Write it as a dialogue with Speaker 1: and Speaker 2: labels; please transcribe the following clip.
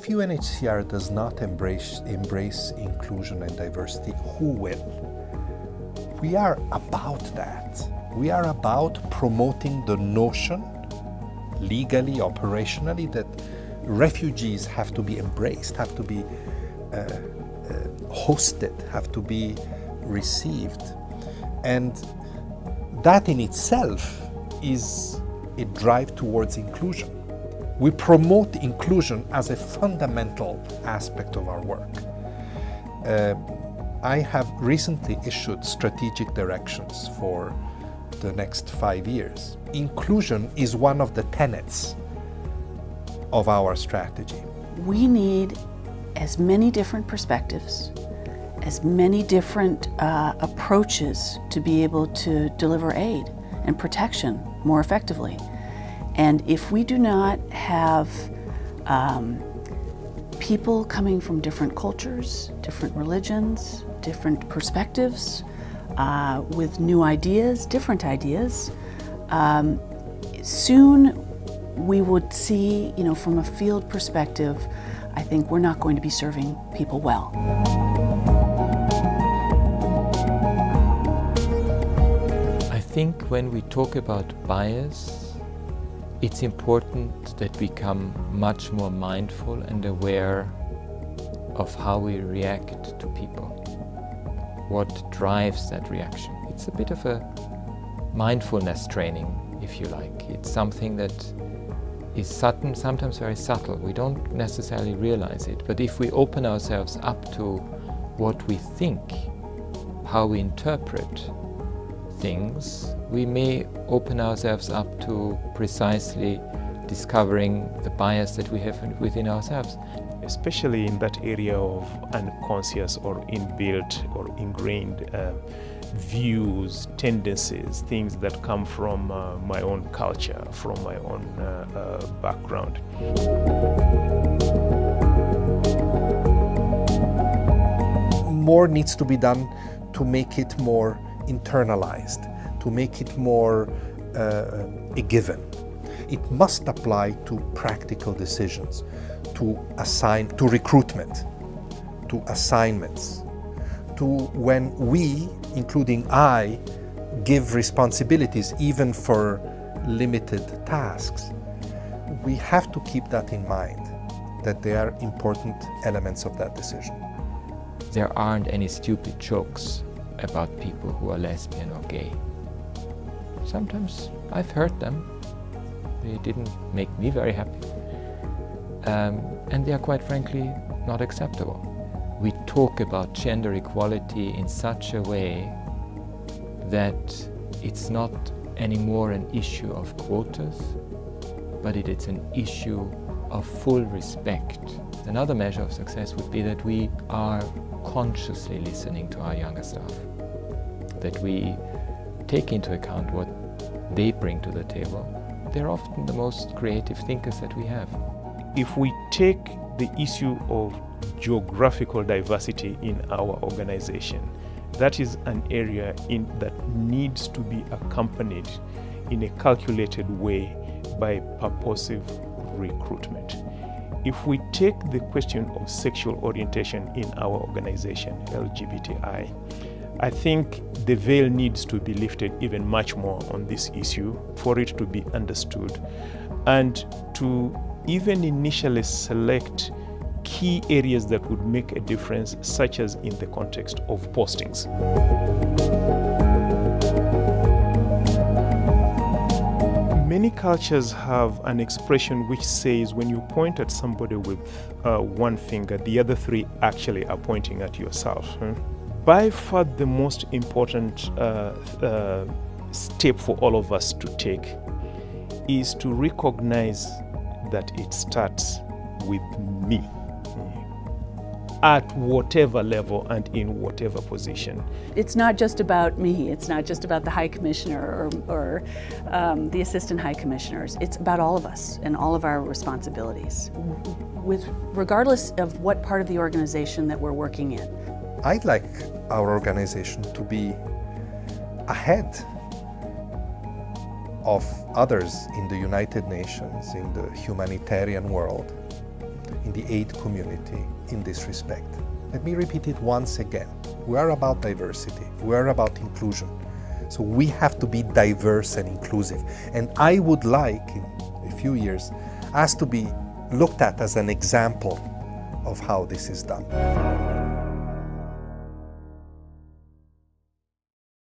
Speaker 1: If UNHCR does not embrace inclusion and diversity, who will? We are about that. We are about promoting the notion, legally, operationally, that refugees have to be embraced, have to be hosted, have to be received. And that in itself is a drive towards inclusion. We promote inclusion as a fundamental aspect of our work. I have recently issued strategic directions for the next 5 years. Inclusion is one of the tenets of our strategy.
Speaker 2: We need as many different perspectives, as many different approaches to be able to deliver aid and protection more effectively. And if we do not have people coming from different cultures, different religions, different perspectives, with new ideas, different ideas, soon we would see, from a field perspective, I think we're not going to be serving people well.
Speaker 3: I think when we talk about bias, it's important that we become much more mindful and aware of how we react to people, what drives that reaction. It's a bit of a mindfulness training, if you like. It's something that is sudden, sometimes very subtle. We don't necessarily realize it, but if we open ourselves up to what we think, how we interpret things, we may open ourselves up to precisely discovering the bias that we have within ourselves.
Speaker 4: Especially in that area of unconscious or inbuilt or ingrained views, tendencies, things that come from my own culture, from my own background.
Speaker 1: More needs to be done to make it more internalized, to make it more a given. It must apply to practical decisions, to recruitment, to assignments, to when we, including I, give responsibilities even for limited tasks. We have to keep that in mind, that they are important elements of that decision.
Speaker 3: There aren't any stupid jokes about people who are lesbian or gay. Sometimes I've heard them. They didn't make me very happy. And they are quite frankly not acceptable. We talk about gender equality in such a way that it's not anymore an issue of quotas, but it's an issue of full respect. Another measure of success would be that we are consciously listening to our younger staff, that we take into account what they bring to the table. They're often the most creative thinkers that we have.
Speaker 4: If we take the issue of geographical diversity in our organization, that is an area that needs to be accompanied in a calculated way by purposive recruitment. If we take the question of sexual orientation in our organization, LGBTI, I think the veil needs to be lifted even much more on this issue for it to be understood and to even initially select key areas that would make a difference, such as in the context of postings. Many cultures have an expression which says when you point at somebody with one finger, the other three actually are pointing at yourself. By far the most important step for all of us to take is to recognize that it starts with me, at whatever level and in whatever position.
Speaker 2: It's not just about me, it's not just about the High Commissioner or the Assistant High Commissioners. It's about all of us and all of our responsibilities, regardless of what part of the organization that we're working in.
Speaker 1: I'd like our organization to be ahead of others in the United Nations, in the humanitarian world, in the aid community in this respect. Let me repeat it once again. We are about diversity. We are about inclusion. So we have to be diverse and inclusive. And I would like, in a few years, us to be looked at as an example of how this is done.